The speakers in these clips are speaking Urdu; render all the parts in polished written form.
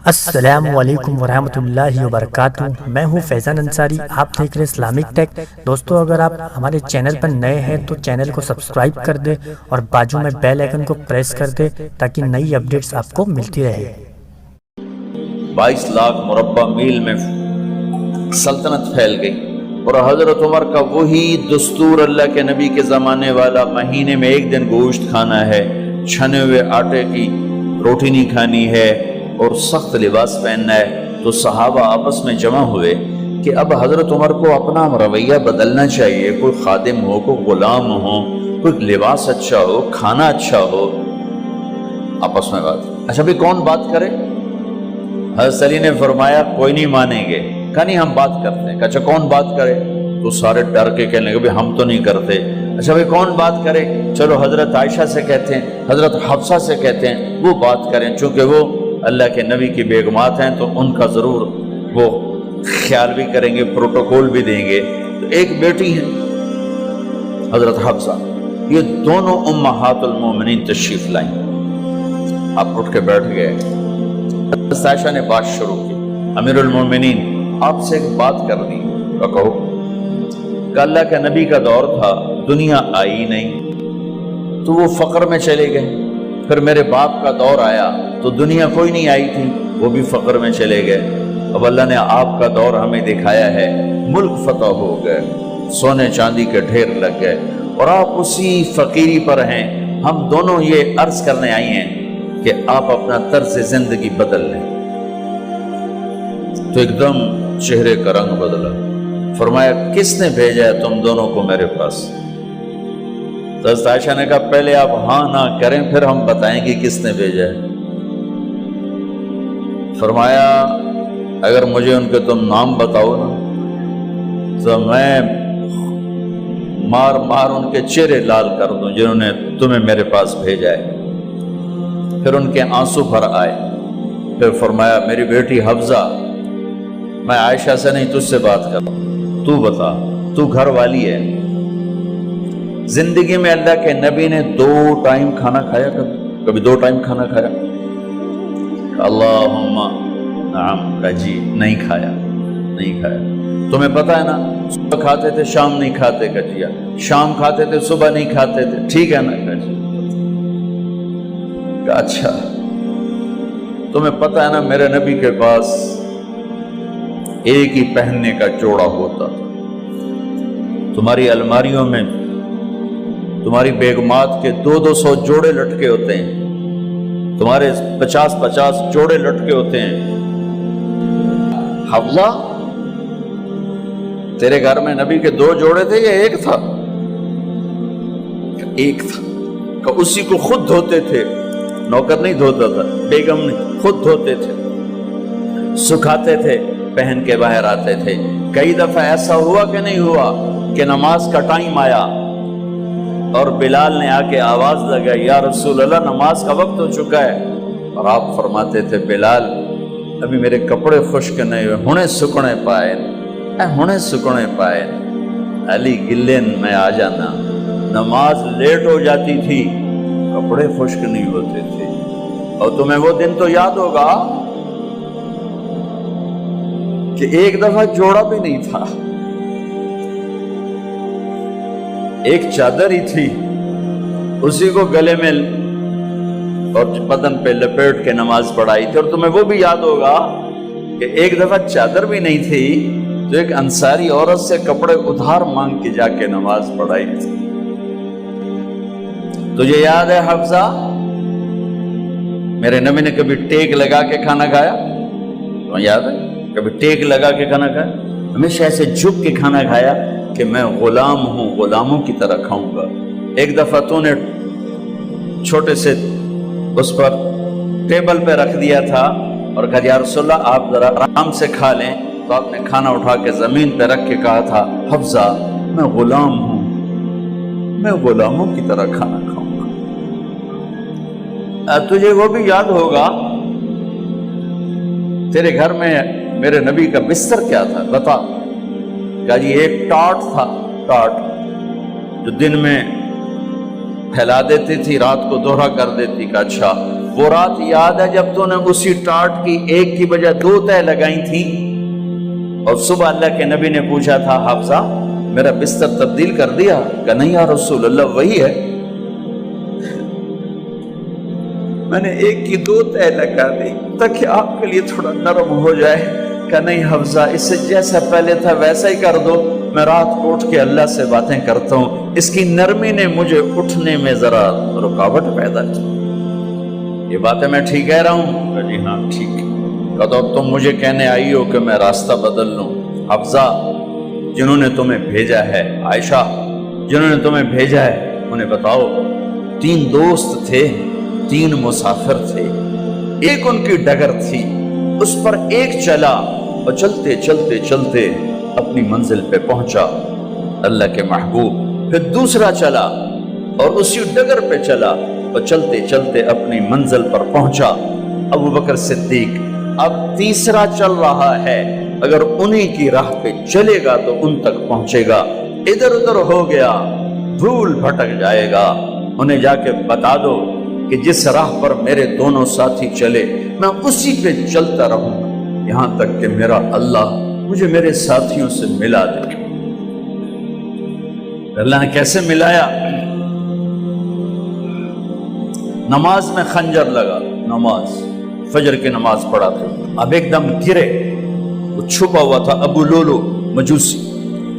السلام علیکم ورحمۃ اللہ وبرکاتہ۔ میں ہوں فیضان انصاری، آپ دیکھ رہے ہیں اسلامک ٹیک۔ دوستو اگر آپ ہمارے چینل پر نئے ہیں تو چینل کو سبسکرائب کر دیں اور بازو میں بیل آئیکن کو پریس کر دیں تاکہ نئی اپڈیٹس آپ کو ملتی رہے۔ 22 لاکھ مربع میل میں سلطنت پھیل گئی، اور حضرت عمر کا وہی دستور اللہ کے نبی کے زمانے والا، مہینے میں ایک دن گوشت کھانا ہے، چھنے ہوئے آٹے کی روٹی نہیں کھانی ہے، اور سخت لباس پہننا ہے۔ تو صحابہ آپس میں جمع ہوئے کہ اب حضرت عمر کو اپنا رویہ بدلنا چاہیے، کوئی خادم ہو، کوئی غلام ہو، کوئی لباس اچھا ہو، کھانا اچھا ہو۔ آپس میں بات، اچھا بھی کون بات کرے؟ حضرت علی نے فرمایا کوئی نہیں مانیں گے، کہا نہیں ہم بات کرتے ہیں۔ اچھا کون بات کرے؟ تو سارے ڈر کے کہنے لگے ہم تو نہیں کرتے۔ اچھا بھائی کون بات کرے؟ چلو حضرت عائشہ سے کہتے ہیں، حضرت حفصہ سے کہتے ہیں وہ بات کریں، چونکہ وہ اللہ کے نبی کی بیگمات ہیں تو ان کا ضرور وہ خیال بھی کریں گے، پروٹوکول بھی دیں گے۔ تو ایک بیٹی ہے حضرت حفصہ، یہ دونوں امہات المومنین تشریف لائیں۔ آپ اٹھ کے بیٹھ گئے۔ حضرت عائشہ نے بات شروع کی، امیر المومنین آپ سے ایک بات کرنی ہے، کہو۔ کہ اللہ کے نبی کا دور تھا، دنیا آئی نہیں تو وہ فقر میں چلے گئے، پھر میرے باپ کا دور آیا تو دنیا کوئی نہیں آئی تھی، وہ بھی فقر میں چلے گئے۔ اب اللہ نے آپ کا دور ہمیں دکھایا ہے، ملک فتح ہو گئے، سونے چاندی کے ڈھیر لگ گئے، اور آپ اسی فقیری پر ہیں۔ ہم دونوں یہ عرض کرنے آئی ہیں کہ آپ اپنا طرز زندگی بدل لیں۔ تو ایک دم چہرے کا رنگ بدلا، فرمایا کس نے بھیجا ہے تم دونوں کو میرے پاس؟ تو حضرت عائشہ نے کہا پہلے آپ ہاں نہ کریں پھر ہم بتائیں گے کس نے بھیجا ہے۔ فرمایا اگر مجھے ان کے تم نام بتاؤ نا تو میں مار مار ان کے چہرے لال کر دوں جنہوں نے تمہیں میرے پاس بھیجا ہے۔ پھر ان کے آنسو بھر آئے۔ پھر فرمایا میری بیٹی حفصہ، میں عائشہ سے نہیں تجھ سے بات کر رہا ہوں، تو بتا، تو گھر والی ہے۔ زندگی میں اللہ کے نبی نے 2 ٹائم کھانا کھایا؟ کبھی 2 ٹائم کھانا کھایا؟ اللہم نعم، کہا جی نہیں کھایا، نہیں کھایا۔ تمہیں پتہ ہے نا صبح کھاتے تھے شام نہیں کھاتے، کہا جی شام کھاتے تھے صبح نہیں کھاتے تھے، ٹھیک ہے نا؟ کہا جی۔ کہا اچھا تمہیں پتہ ہے نا میرے نبی کے پاس ایک ہی پہننے کا جوڑا ہوتا تھا، تمہاری الماریوں میں تمہاری بیگمات کے 200 جوڑے لٹکے ہوتے ہیں، تمہارے 50 جوڑے لٹکے ہوتے ہیں۔ حفصہ تیرے گھر میں نبی کے 2 جوڑے تھے یا ایک تھا؟ ایک تھا۔ کہ اسی کو خود دھوتے تھے، نوکر نہیں دھوتا تھا، بیگم نہیں، خود دھوتے تھے، سکھاتے تھے، پہن کے باہر آتے تھے۔ کئی دفعہ ایسا ہوا کہ نہیں ہوا کہ نماز کا ٹائم آیا اور بلال نے آ کے آواز لگائی یا رسول اللہ نماز کا وقت ہو چکا ہے، اور آپ فرماتے تھے بلال ابھی میرے کپڑے خشک نہیں ہوئے، ہونے سکنے پائے، ہونے سکنے پائے۔ علی گلین میں آ جانا، نماز لیٹ ہو جاتی تھی، کپڑے خشک نہیں ہوتے تھے۔ اور تمہیں وہ دن تو یاد ہوگا کہ ایک دفعہ جوڑا بھی نہیں تھا، ایک چادر ہی تھی، اسی کو گلے میں اور بدن پہ لپیٹ کے نماز پڑھائی تھی۔ اور تمہیں وہ بھی یاد ہوگا کہ ایک دفعہ چادر بھی نہیں تھی جو ایک انصاری عورت سے کپڑے ادھار مانگ کے جا کے نماز پڑھائی تھی۔ تجھے یاد ہے حفصہ میرے نبی نے کبھی ٹیک لگا کے کھانا کھایا؟ تمہیں یاد ہے کبھی ٹیک لگا کے کھانا کھایا؟ ہمیشہ ایسے جھک کے کھانا کھایا کہ میں غلام ہوں، غلاموں کی طرح کھاؤں گا۔ ایک دفعہ تو نے چھوٹے سے اس پر ٹیبل پہ رکھ دیا تھا اور کہا یا رسول اللہ آپ ذرا آرام سے کھا لیں، تو آپ نے کھانا اٹھا کے زمین پہ رکھ کے کہا تھا حفصہ میں غلام ہوں، میں غلاموں کی طرح کھانا کھاؤں گا۔ تجھے وہ بھی یاد ہوگا تیرے گھر میں میرے نبی کا بستر کیا تھا بتا؟ کہا جی ایک ٹاٹ تھا، ٹاٹ جو دن میں پھیلا دیتی تھی رات کو دوہرا کر دیتی۔ کہا اچھا وہ رات یاد ہے جب تو نے اسی ٹاٹ کی ایک کی بجائے 2 تہ لگائی تھی، اور صبح اللہ کے نبی نے پوچھا تھا حفصہ میرا بستر تبدیل کر دیا؟ کہ نہیں یا رسول اللہ وہی ہے، میں نے ایک کی 2 تہ لگا دی تاکہ آپ کے لیے تھوڑا نرم ہو جائے۔ کہ نہیں حفصہ اس سے جیسا پہلے تھا ویسا ہی کر دو، میں رات کو اٹھ کے اللہ سے باتیں کرتا ہوں، اس کی نرمی نے مجھے اٹھنے میں ذرا رکاوٹ پیدا کی۔ یہ باتیں میں ٹھیک کہہ رہا ہوں؟ کہ جی ہاں ٹھیک۔ کہ تم مجھے کہنے آئی ہو کہ میں راستہ بدل لوں؟ حفصہ جنہوں نے تمہیں بھیجا ہے، عائشہ جنہوں نے تمہیں بھیجا ہے انہیں بتاؤ 3 دوست تھے، 3 مسافر تھے، ایک ان کی ڈگر تھی، اس پر ایک چلا اور چلتے چلتے چلتے اپنی منزل پہ پہنچا اللہ کے محبوب، پھر دوسرا چلا اور اسی ڈگر پہ چلا اور چلتے چلتے اپنی منزل پر پہنچا ابو بکر صدیق۔ اب تیسرا چل رہا ہے، اگر انہی کی راہ پہ چلے گا تو ان تک پہنچے گا، ادھر ادھر ہو گیا بھول بھٹک جائے گا۔ انہیں جا کے بتا دو کہ جس راہ پر میرے دونوں ساتھی چلے میں اسی پہ چلتا رہوں یہاں تک کہ میرا اللہ مجھے میرے ساتھیوں سے ملا دے۔ اللہ نے کیسے ملایا؟ نماز میں خنجر لگا، نماز فجر کی نماز پڑھا تھا، اب ایک دم گرے، وہ چھپا ہوا تھا ابو لولو مجوسی،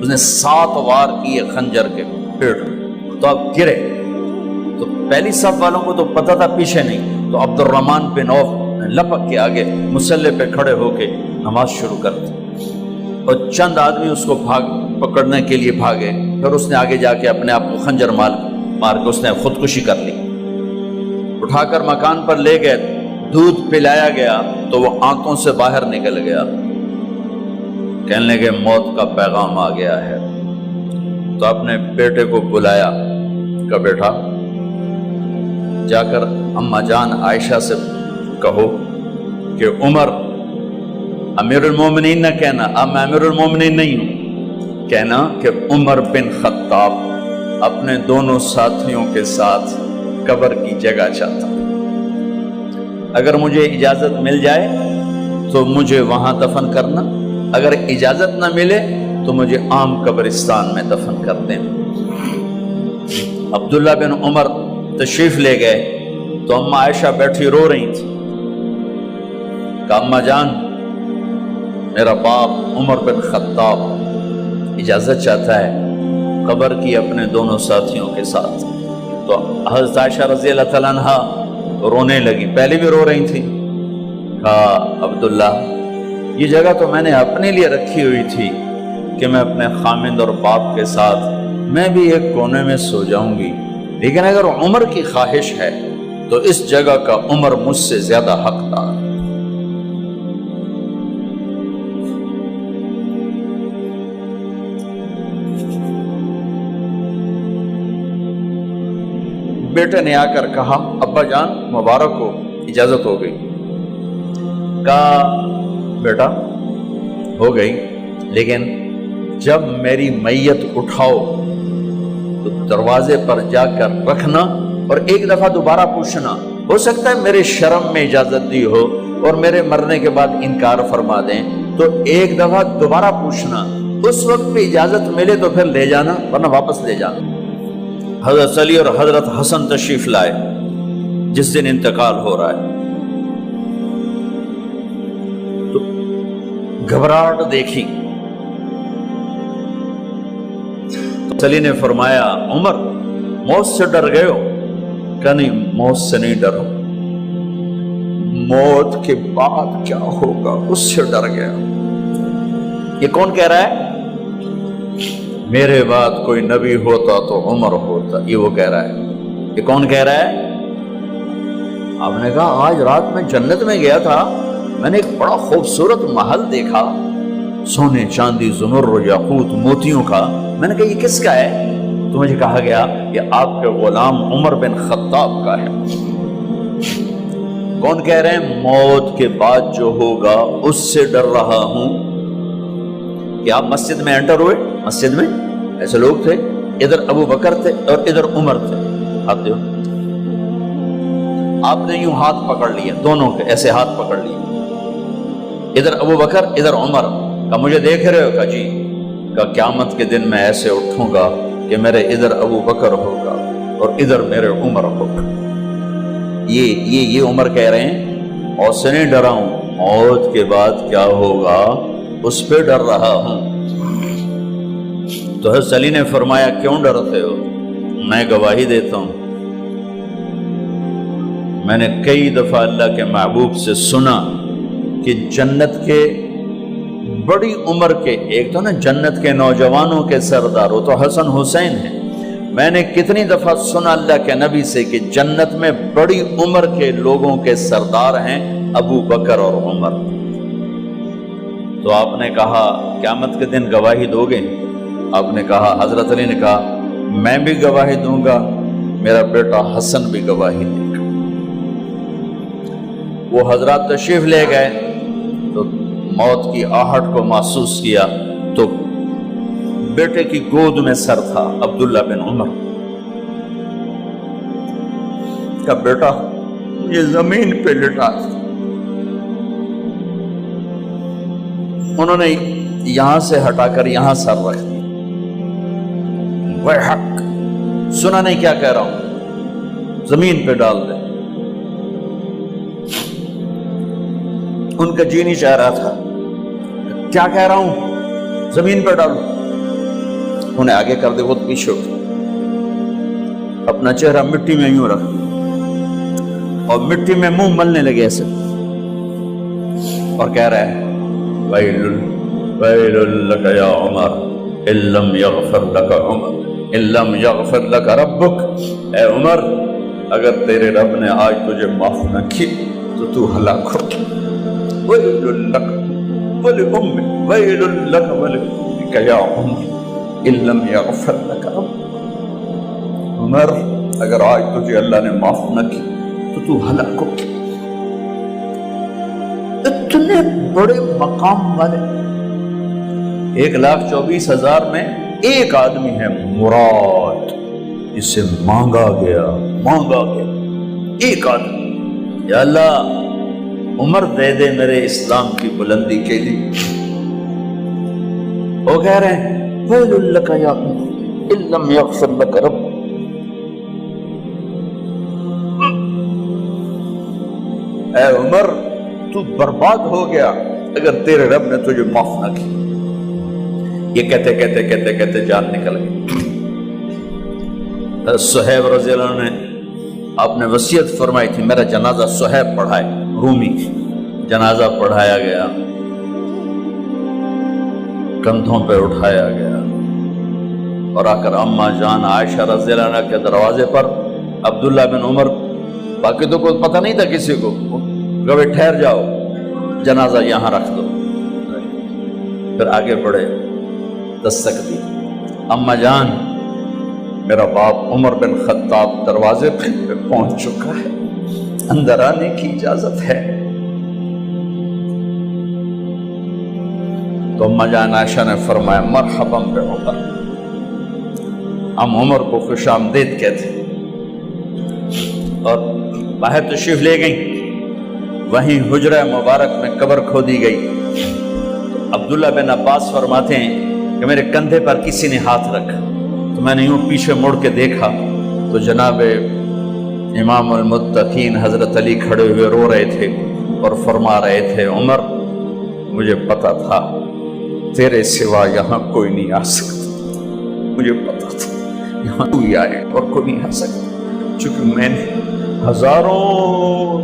اس نے 7 وار کیے خنجر کے پیٹ، تو اب گرے تو پہلی صف والوں کو تو پتہ تھا پیچھے نہیں، تو عبد الرحمن بن عوف لپک کے آگے مصلی پہ کھڑے ہو کے نماز شروع کر دی، اور چند آدمی اس کو پکڑنے کے لیے بھاگے، پھر اس نے آگے جا کے اپنے آپ کو خنجر مار کے اس نے خودکشی کر لی۔ اٹھا کر مکان پر لے گئے، دودھ پلایا گیا تو وہ آنتوں سے باہر نکل گیا، کہنے لگے موت کا پیغام آ گیا ہے۔ تو اپنے بیٹے کو بلایا کہ بیٹا جا کر اماں جان عائشہ سے کہو کہ عمر امیر المومنین نہ کہنا، اب میں امیر المومنین نہیں ہوں، کہنا کہ عمر بن خطاب اپنے دونوں ساتھیوں کے ساتھ قبر کی جگہ چاہتا، اگر مجھے اجازت مل جائے تو مجھے وہاں دفن کرنا، اگر اجازت نہ ملے تو مجھے عام قبرستان میں دفن کر دیں۔ عبداللہ بن عمر تشریف لے گئے تو اماں عائشہ بیٹھی رو رہی تھی کہ اماں جان میرا باپ عمر بن خطاب اجازت چاہتا ہے قبر کی اپنے دونوں ساتھیوں کے ساتھ۔ تو حضرت عائشہ رضی اللہ تعالیٰ عنہ رونے لگی، پہلے بھی رو رہی تھی، کہا عبداللہ یہ جگہ تو میں نے اپنے لیے رکھی ہوئی تھی کہ میں اپنے خامند اور باپ کے ساتھ میں بھی ایک کونے میں سو جاؤں گی، لیکن اگر عمر کی خواہش ہے تو اس جگہ کا عمر مجھ سے زیادہ حقدار۔ بیٹے نے آ کر کہا ابا جان مبارک ہو، اجازت ہو گئی۔ کہا بیٹا ہو گئی، لیکن جب میری میت اٹھاؤ تو دروازے پر جا کر رکھنا اور ایک دفعہ دوبارہ پوچھنا، ہو سکتا ہے میرے شرم میں اجازت دی ہو اور میرے مرنے کے بعد انکار فرما دیں، تو ایک دفعہ دوبارہ پوچھنا، اس وقت پہ اجازت ملے تو پھر لے جانا ورنہ واپس لے جانا۔ حضرت علی اور حضرت حسن تشریف لائے جس دن انتقال ہو رہا ہے، تو گھبراہٹ دیکھی، علی نے فرمایا عمر موت سے ڈر گئے ہو؟ کہ نہیں موت سے نہیں ڈرو، موت کے بعد کیا ہوگا اس سے ڈر گیا۔ یہ کون کہہ رہا ہے؟ میرے بعد کوئی نبی ہوتا تو عمر ہوتا، یہ وہ کہہ رہا ہے۔ یہ کون کہہ رہا ہے؟ آپ نے کہا آج رات میں جنت میں گیا تھا، میں نے ایک بڑا خوبصورت محل دیکھا، سونے چاندی زمرد یاقوت موتیوں کا، میں نے کہا یہ کس کا ہے؟ تو مجھے کہا گیا یہ آپ کے غلام عمر بن خطاب کا ہے۔ کون کہہ رہے ہیں؟ موت کے بعد جو ہوگا اس سے ڈر رہا ہوں۔ کہ آپ مسجد میں انٹر ہوئے، مسجد میں ایسے لوگ تھے، ادھر ابو بکر تھے اور ادھر عمر تھے، آتے ہو آپ نے یوں ہاتھ پکڑ لیا، دونوں کے ایسے ہاتھ پکڑ لیے، ادھر ابو بکر ادھر عمر، کہا مجھے دیکھ رہے ہو؟ کہا جی۔ کہا قیامت کے دن میں ایسے اٹھوں گا کہ میرے ادھر ابو بکر ہوگا اور ادھر میرے عمر ہوگا۔ یہ عمر کہہ رہے ہیں اور سے نہیں ڈرا ہوں، موت کے بعد کیا ہوگا اس پہ ڈر رہا ہوں۔ تو حضرت علی نے فرمایا کیوں ڈرتے ہو؟ میں گواہی دیتا ہوں، میں نے کئی دفعہ اللہ کے محبوب سے سنا کہ جنت کے بڑی عمر کے، ایک تو نا جنت کے نوجوانوں کے سردار، وہ تو حسن حسین ہیں، میں نے کتنی دفعہ سنا اللہ کے نبی سے کہ جنت میں بڑی عمر کے لوگوں کے سردار ہیں ابو بکر اور عمر۔ تو آپ نے کہا قیامت کے دن گواہی دو گے؟ آپ نے کہا، حضرت علی نے کہا میں بھی گواہی دوں گا، میرا بیٹا حسن بھی گواہی دے گا۔ وہ حضرات تشریف لے گئے تو موت کی آہٹ کو محسوس کیا تو بیٹے کی گود میں سر تھا عبداللہ بن عمر کا، بیٹا یہ زمین پہ لٹا۔ انہوں نے یہاں سے ہٹا کر یہاں سر رکھ دیا۔ وہ حق سنا نہیں کیا کہہ رہا ہوں، زمین پہ ڈال دے۔ ان کا جی نہیں چاہ رہا تھا، کیا کہہ رہا ہوں، زمین پہ ڈالو۔ انہیں آگے کر دے، خود پیچھے اٹھ، اپنا چہرہ مٹی میں یوں رکھ اور مٹی میں منہ ملنے لگے ایسے، اور کہہ رہا ہے ویل لک یا عمر ان لم یغفر لک عمر ان لم یغفر لک ربک، اے عمر اگر تیرے رب نے آج تجھے معاف نہ کی تو ہلاک ہو۔ ویل لک ولأمک ویل لک ولأمک یا عمر ان لم یغفر لک ربک، عمر اگر آج تجھے اللہ نے معاف نہ کی تو ہلاک ہو۔ اتنے بڑے مقام والے 1,24,000 میں ایک آدمی ہے مراد، جسے مانگا گیا ایک آدمی، یا اللہ عمر دے دے میرے اسلام کی بلندی کے لیے۔ وہ کہہ رہے ہیں ویل لک یا عمر ان لم یغفر لک رب، اے عمر تو برباد ہو گیا اگر تیرے رب نے تجھے معاف نہ کی۔ یہ کہتے جان نکل گئی۔ صہیب رضی اللہ عنہ نے آپ نے وصیت فرمائی تھی میرا جنازہ صہیب پڑھائے، رومی جنازہ پڑھایا گیا، کندھوں پہ اٹھایا گیا اور آ کر اماں جان عائشہ رضی اللہ عنہ کے دروازے پر عبداللہ بن عمر، باقی تو کوئی پتہ نہیں تھا کسی کو، کبھی ٹھہر جاؤ جنازہ یہاں رکھ دو، پھر آگے بڑھے، دستک دی، اماں جان میرا باپ عمر بن خطاب دروازے پہ پہنچ چکا ہے، اندر آنے کی اجازت ہے۔ تو اماں جان عائشہ نے فرمایا مرحبا بعمر، ہم عمر کو خوش آمدید کہتے اور باہر تشریف لے گئیں۔ وہیں حجرہ مبارک میں قبر کھودی گئی۔ عبداللہ بن عباس فرماتے ہیں کہ میرے کندھے پر کسی نے ہاتھ رکھا تو میں نے یوں پیچھے مڑ کے دیکھا تو جناب امام المتقین حضرت علی کھڑے ہوئے رو رہے تھے اور فرما رہے تھے عمر مجھے پتا تھا تیرے سوا یہاں کوئی نہیں آ سکتا، مجھے پتا تھا یہاں تو ہی آئے اور کوئی نہیں آ سکتا، چونکہ میں نے ہزاروں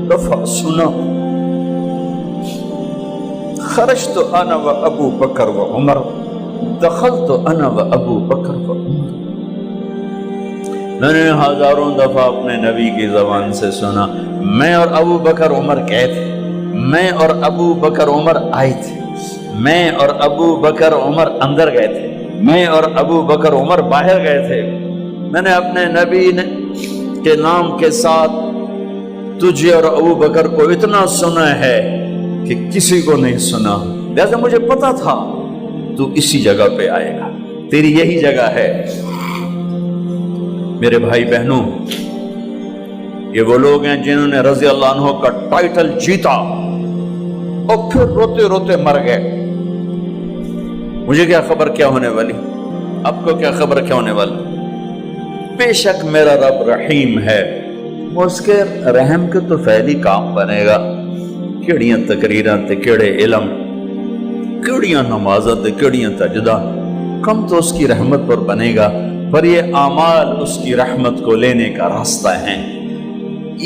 دفعہ سنا خرجت انا و ابو بکر و عمر دخلت انا و ابو بکر و عمر، میں نے ہزاروں دفعہ اپنے نبی کی زبان سے سنا میں اور ابو بکر عمر گئے تھے، میں اور ابو بکر عمر آئے تھے، میں اور ابو بکر عمر اندر گئے تھے، میں اور ابو بکر عمر باہر گئے تھے، میں نے اپنے نبی کے نام کے ساتھ تجھے اور ابو بکر کو اتنا سنا ہے کہ کسی کو نہیں سنا، لہذا مجھے پتا تھا تو اسی جگہ پہ آئے گا، تیری یہی جگہ ہے۔ میرے بھائی بہنوں، یہ وہ لوگ ہیں جنہوں نے رضی اللہ عنہ کا ٹائٹل جیتا اور پھر روتے روتے مر گئے. مجھے کیا خبر کیا ہونے والی، آپ کو کیا خبر کیا ہونے والی. بے شک میرا رب رحیم ہے، اس کے رحم کے تو فعلی کام بنے گا. کیڑیاں تقریراں تے کیڑے علم، کیڑیاں نمازاں تے کیڑیاں سجدہ، کم تو اس کی رحمت پر بنے گا، پر یہ اعمال اس کی رحمت کو لینے کا راستہ ہیں.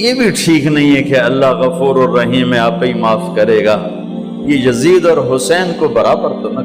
یہ بھی ٹھیک نہیں ہے کہ اللہ غفور الرحیم ہے، آپ ہی معاف کرے گا. یہ یزید اور حسین کو برابر تو نہ